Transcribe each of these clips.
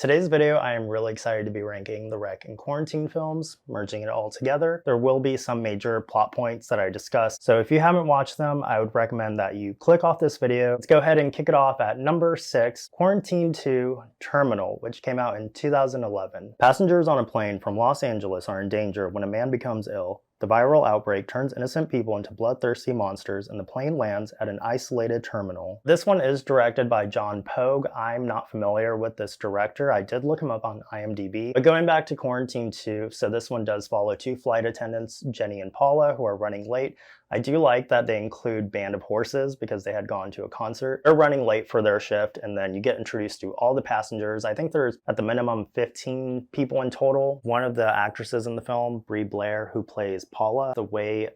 Today's video, I am really excited to be ranking the Rec and Quarantine films, merging it all together. There will be some major plot points that I discussed, so if you haven't watched them, I would recommend that you click off this video. Let's go ahead and kick it off at number 6, Quarantine 2 Terminal, which came out in 2011. Passengers on a plane from Los Angeles are in danger when a man becomes ill. The viral outbreak turns innocent people into bloodthirsty monsters, and the plane lands at an isolated terminal. This one is directed by John Pogue. I'm not familiar with this director. I did look him up on IMDb. But going back to Quarantine 2, so this one does follow two flight attendants, Jenny and Paula, who are running late. I do like that they include Band of Horses because they had gone to a concert. They're running late for their shift, and then you get introduced to all the passengers. I think there's at the minimum 15 people in total. One of the actresses in the film, Brie Blair, who plays Paula, the way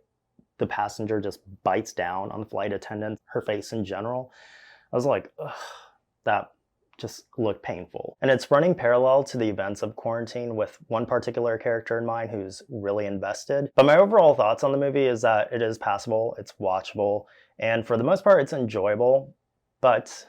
the passenger just bites down on the flight attendant, her face in general, I was like, ugh, that just looked painful. And it's running parallel to the events of Quarantine with one particular character in mind who's really invested. But my overall thoughts on the movie is that it is passable, it's watchable, and for the most part it's enjoyable, but,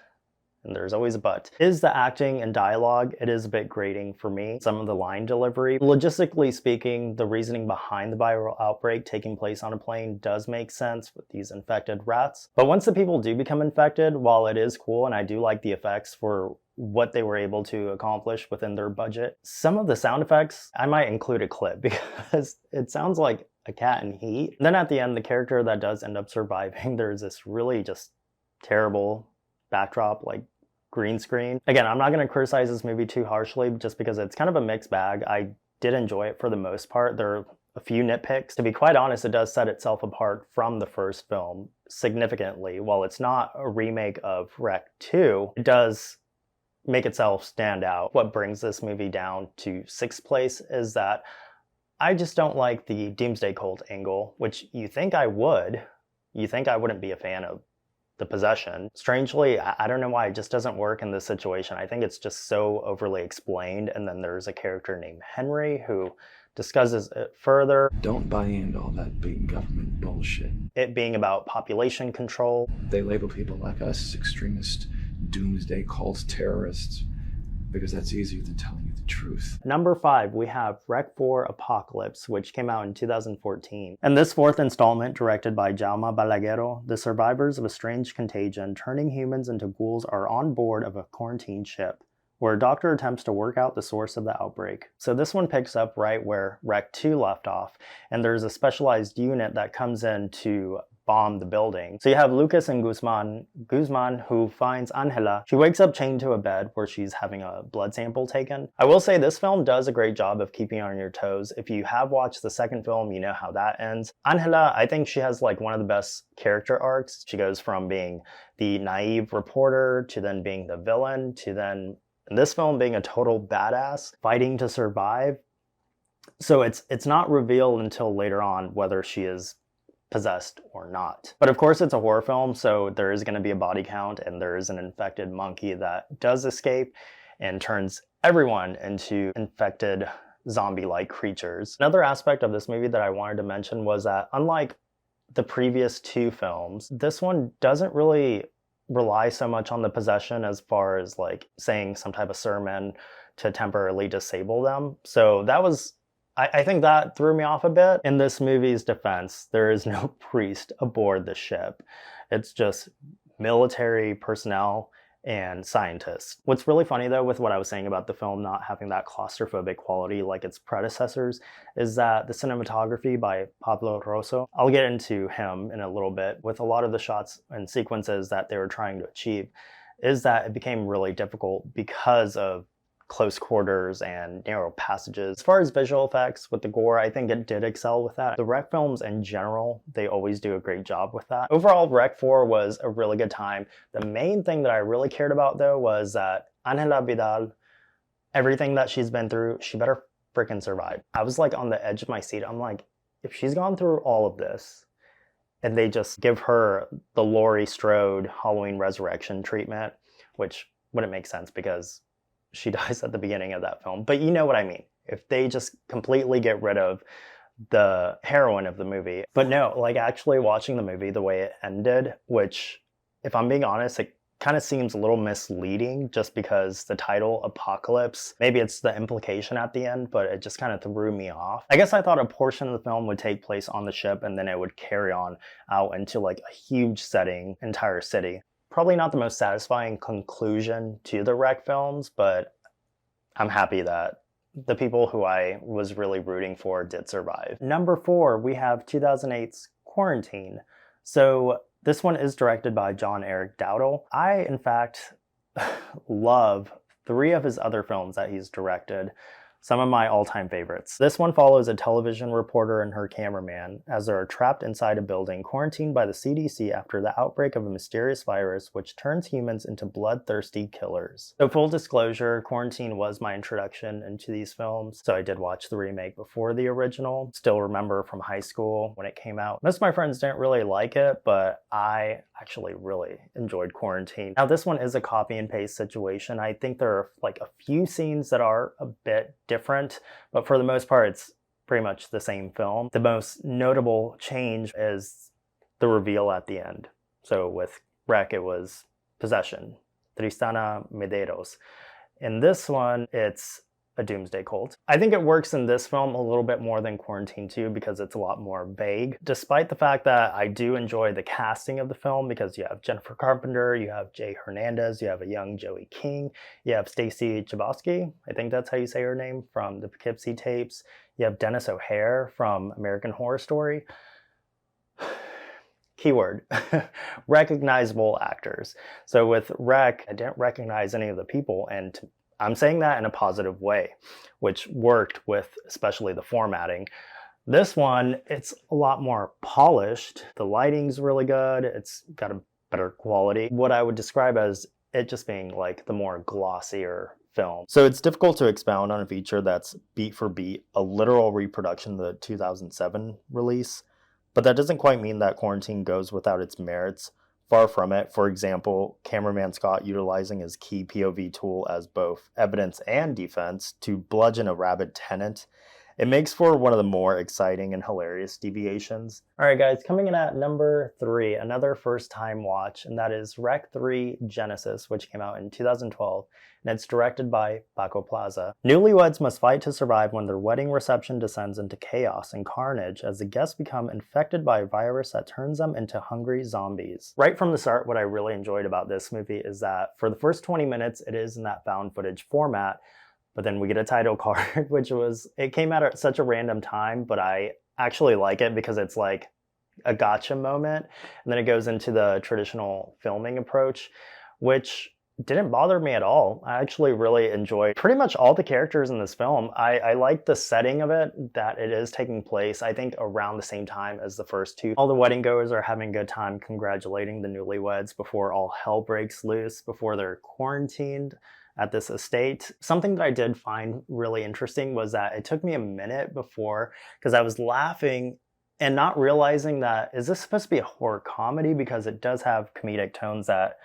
and there's always a but, is the acting and dialogue. It is a bit grating for me. Some of the line delivery. Logistically speaking, the reasoning behind the viral outbreak taking place on a plane does make sense with these infected rats. But once the people do become infected, while it is cool and I do like the effects for what they were able to accomplish within their budget, some of the sound effects, I might include a clip because it sounds like a cat in heat. Then at the end, the character that does end up surviving, there's this really just terrible backdrop, like green screen. Again, I'm not going to criticize this movie too harshly just because it's kind of a mixed bag. I did enjoy it for the most part. There are a few nitpicks. To be quite honest, it does set itself apart from the first film significantly. While it's not a remake of Rec 2, it does make itself stand out. What brings this movie down to 6th place is that I just don't like the Doomsday Cult angle, which you think I would. You think I wouldn't be a fan of the possession. Strangely, I don't know why it just doesn't work in this situation. I think it's just so overly explained, and then there's a character named Henry who discusses it further. Don't buy into all that big government bullshit. It being about population control. They label people like us extremist, doomsday cult terrorists because that's easier than telling you the truth. Number 5, we have Rec 4 Apocalypse, which came out in 2014. In this 4th installment, directed by Jaume Balaguero, the survivors of a strange contagion turning humans into ghouls are on board of a quarantine ship, where a doctor attempts to work out the source of the outbreak. So this one picks up right where Rec 2 left off, and there's a specialized unit that comes in to bomb the building. So you have Lucas and Guzman who finds Angela. She wakes up chained to a bed where she's having a blood sample taken. I will say this film does a great job of keeping you on your toes. If you have watched the second film, you know how that ends. Angela, I think she has like one of the best character arcs. She goes from being the naive reporter to then being the villain to then in this film being a total badass fighting to survive. So it's not revealed until later on whether she is possessed or not. But of course it's a horror film, so there is going to be a body count, and there is an infected monkey that does escape and turns everyone into infected zombie-like creatures. Another aspect of this movie that I wanted to mention was that unlike the previous two films, this one doesn't really rely so much on the possession as far as like saying some type of sermon to temporarily disable them. So that was, I think that threw me off a bit. In this movie's defense, there is no priest aboard the ship. It's just military personnel and scientists. What's really funny though with what I was saying about the film not having that claustrophobic quality like its predecessors is that the cinematography by Pablo Rosso, I'll get into him in a little bit, with a lot of the shots and sequences that they were trying to achieve, is that it became really difficult because of close quarters and narrow passages. As far as visual effects with the gore, I think it did excel with that. The Rec films in general, they always do a great job with that. Overall, Rec 4 was a really good time. The main thing that I really cared about though was that Angela Vidal, everything that she's been through, she better freaking survive. I was like on the edge of my seat. I'm like, if she's gone through all of this and they just give her the Laurie Strode Halloween Resurrection treatment, which wouldn't make sense because she dies at the beginning of that film, but you know what I mean. If they just completely get rid of the heroine of the movie. But no, like actually watching the movie the way it ended, which if I'm being honest, it kind of seems a little misleading just because the title Apocalypse, maybe it's the implication at the end, but it just kind of threw me off. I guess I thought a portion of the film would take place on the ship and then it would carry on out into like a huge setting, entire city. Probably not the most satisfying conclusion to the Wreck films, but I'm happy that the people who I was really rooting for did survive. Number 4, we have 2008's Quarantine. So this one is directed by John Eric Dowdle. I, in fact, love 3 of his other films that he's directed. Some of my all-time favorites. This one follows a television reporter and her cameraman as they are trapped inside a building quarantined by the CDC after the outbreak of a mysterious virus which turns humans into bloodthirsty killers. So full disclosure, Quarantine was my introduction into these films, so I did watch the remake before the original. Still remember from high school when it came out. Most of my friends didn't really like it, but I actually really enjoyed Quarantine. Now this one is a copy and paste situation. I think there are like a few scenes that are a bit different, but for the most part it's pretty much the same film. The most notable change is the reveal at the end. So with Wreck it was possession, Tristana Medeiros. In this one it's a doomsday cult. I think it works in this film a little bit more than Quarantine 2 because it's a lot more vague. Despite the fact that I do enjoy the casting of the film because you have Jennifer Carpenter, you have Jay Hernandez, you have a young Joey King, you have Stacey Chbosky, I think that's how you say her name, from the Poughkeepsie tapes. You have Dennis O'Hare from American Horror Story. Keyword, recognizable actors. So with Wreck, I didn't recognize any of the people, and I'm saying that in a positive way, which worked with especially the formatting. This one, it's a lot more polished. The lighting's really good. It's got a better quality. What I would describe as it just being like the more glossier film. So it's difficult to expound on a feature that's beat for beat a literal reproduction of the 2007 release, but that doesn't quite mean that Quarantine goes without its merits. Far from it. For example, cameraman Scott utilizing his key POV tool as both evidence and defense to bludgeon a rabid tenant. It makes for one of the more exciting and hilarious deviations. Alright guys, coming in at number 3, another first time watch, and that is Wreck 3 Genesis, which came out in 2012, and it's directed by Paco Plaza. Newlyweds must fight to survive when their wedding reception descends into chaos and carnage as the guests become infected by a virus that turns them into hungry zombies. Right from the start, what I really enjoyed about this movie is that for the first 20 minutes, it is in that found footage format, but then we get a title card, it came out at such a random time, but I actually like it because it's like a gotcha moment. And then it goes into the traditional filming approach, which didn't bother me at all. I actually really enjoyed pretty much all the characters in this film. I like the setting of it, that it is taking place, I think, around the same time as the first 2. All the wedding goers are having a good time congratulating the newlyweds before all hell breaks loose, before they're quarantined at this estate. Something that I did find really interesting was that it took me a minute before, because I was laughing and not realizing that, is this supposed to be a horror comedy? Because it does have comedic tones that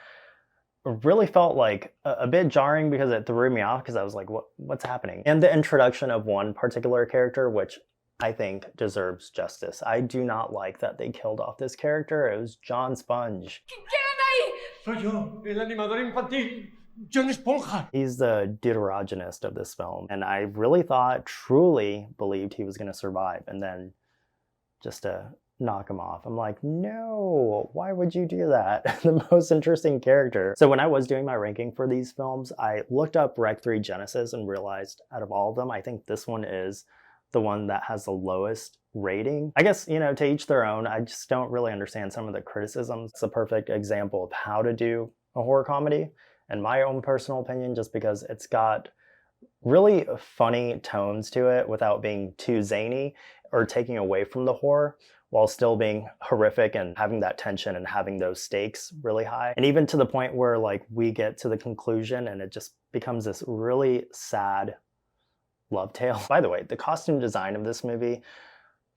really felt like a bit jarring because it threw me off because I was like, what's happening? And the introduction of one particular character, which I think deserves justice. I do not like that they killed off this character. It was John Sponge. Soy yo, el animador infantil. John Esponja. He's the deuterogenist of this film, and I really truly believed he was going to survive, and then just to knock him off, I'm like, no, why would you do that? The most interesting character. So when I was doing my ranking for these films, I looked up Wreck 3 Genesis and realized out of all of them, I think this one is the one that has the lowest rating. I guess, to each their own. I just don't really understand some of the criticisms. It's a perfect example of how to do a horror comedy, in my own personal opinion, just because it's got really funny tones to it without being too zany or taking away from the horror, while still being horrific and having that tension and having those stakes really high. And even to the point where like we get to the conclusion and it just becomes this really sad love tale. By the way, the costume design of this movie,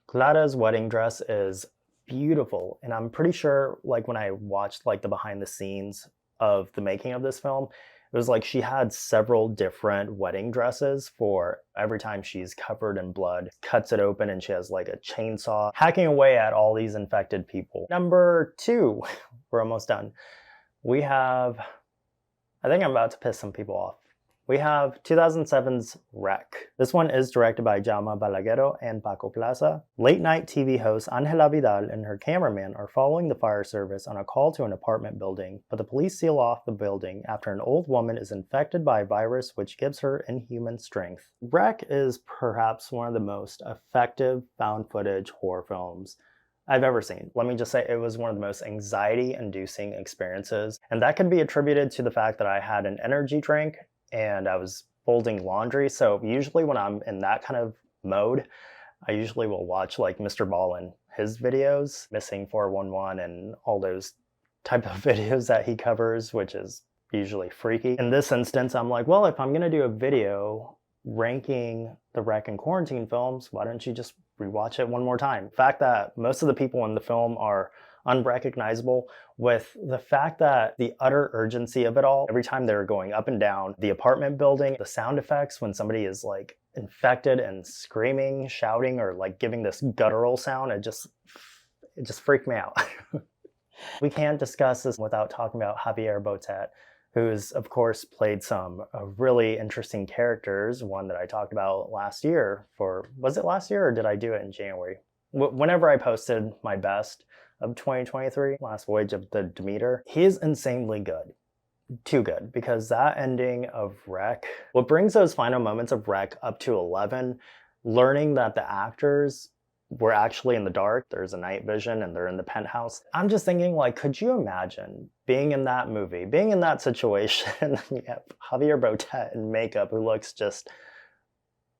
Clara's wedding dress is beautiful. And I'm pretty sure like when I watched like the behind the scenes of the making of this film, it was like she had several different wedding dresses for every time she's covered in blood, cuts it open, and she has like a chainsaw hacking away at all these infected people. Number 2, we're almost done. we have, I think I'm about to piss some people off. We have 2007's Wreck. This one is directed by Jaume Balaguero and Paco Plaza. Late night TV host Angela Vidal and her cameraman are following the fire service on a call to an apartment building, but the police seal off the building after an old woman is infected by a virus which gives her inhuman strength. Wreck is perhaps one of the most effective found footage horror films I've ever seen. Let me just say it was one of the most anxiety-inducing experiences, and that could be attributed to the fact that I had an energy drink and I was folding laundry. So usually when I'm in that kind of mode, I usually will watch like Mr. Ballin, his videos, Missing 411 and all those type of videos that he covers, which is usually freaky. In this instance, I'm like, well, if I'm gonna do a video ranking the Wreck and Quarantine films, why don't you just rewatch it one more time? The fact that most of the people in the film are unrecognizable, with the fact that the utter urgency of it all, every time they're going up and down the apartment building, the sound effects when somebody is like infected and screaming, shouting, or like giving this guttural sound, it just freaked me out. We can't discuss this without talking about Javier Botet, who's of course played some really interesting characters. One that I talked about last year was it last year or did I do it in January? Whenever I posted my best of 2023, Last Voyage of the Demeter, he is insanely good. Too good, because that ending of Wreck, what brings those final moments of Wreck up to 11, learning that the actors were actually in the dark, there's a night vision and they're in the penthouse. I'm just thinking, like, could you imagine being in that movie, being in that situation? You have Javier Botet in makeup who looks just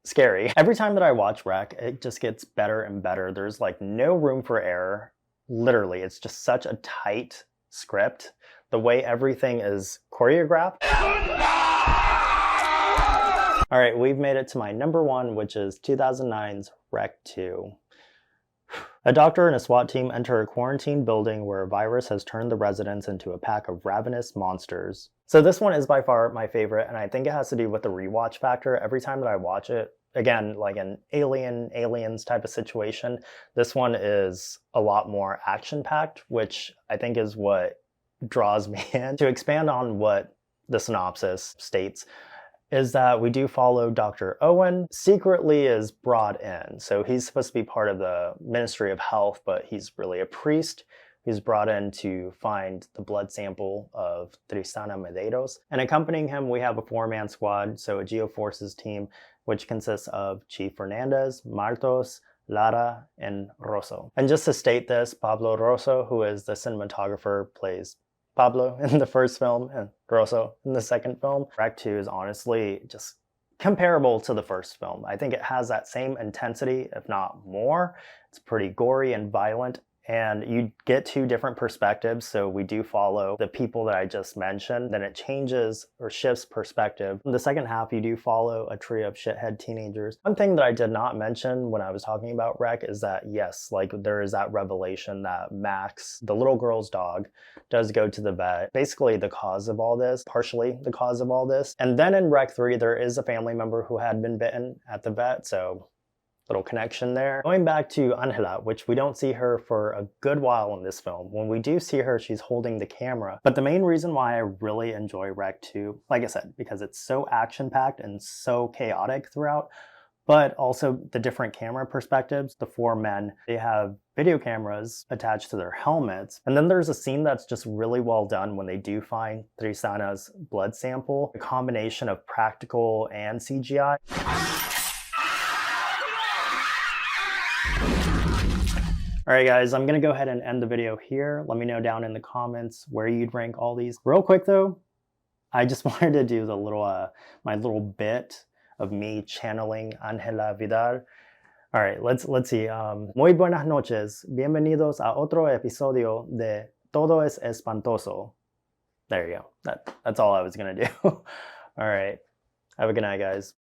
scary. Every time that I watch Wreck, it just gets better and better. There's like no room for error. Literally, it's just such a tight script. The way everything is choreographed. All right, we've made it to my number one, which is 2009's Wreck 2. A doctor and a SWAT team enter a quarantine building where a virus has turned the residents into a pack of ravenous monsters. So this one is by far my favorite, and I think it has to do with the rewatch factor. Every time that I watch it, again, like an aliens type of situation, this one is a lot more action-packed, which I think is what draws me in. To expand on what the synopsis states, is that we do follow Dr. Owen, secretly is brought in. So he's supposed to be part of the Ministry of Health, but he's really a priest. He's brought in to find the blood sample of Tristana Medeiros. And accompanying him, we have a 4-man squad, so a Geoforces team, which consists of Chief Fernandez, Martos, Lara, and Rosso. And just to state this, Pablo Rosso, who is the cinematographer, plays Pablo in the first film and Rosso in the second film. Wreck 2 is honestly just comparable to the first film. I think it has that same intensity, if not more. It's pretty gory and violent, and you get two different perspectives. So we do follow the people that I just mentioned, then it changes or shifts perspective. In the second half, you do follow a trio of shithead teenagers. One thing that I did not mention when I was talking about Wreck is that, yes, like there is that revelation that Max, the little girl's dog, does go to the vet. Basically the cause of all this, partially the cause of all this. And then in Wreck 3, there is a family member who had been bitten at the vet, so little connection there. Going back to Angela, which we don't see her for a good while in this film. When we do see her, she's holding the camera. But the main reason why I really enjoy Wreck 2, like I said, because it's so action-packed and so chaotic throughout, but also the different camera perspectives. The 4 men, they have video cameras attached to their helmets. And then there's a scene that's just really well done when they do find Tristana's blood sample. A combination of practical and CGI. All right, guys, I'm gonna go ahead and end the video here. Let me know down in the comments where you'd rank all these. Real quick though, I just wanted to do the little, my little bit of me channeling Angela Vidal. All right, let's see. Muy buenas noches. Bienvenidos a otro episodio de Todo es Espantoso. There you go. That's all I was gonna do. All right, have a good night, guys.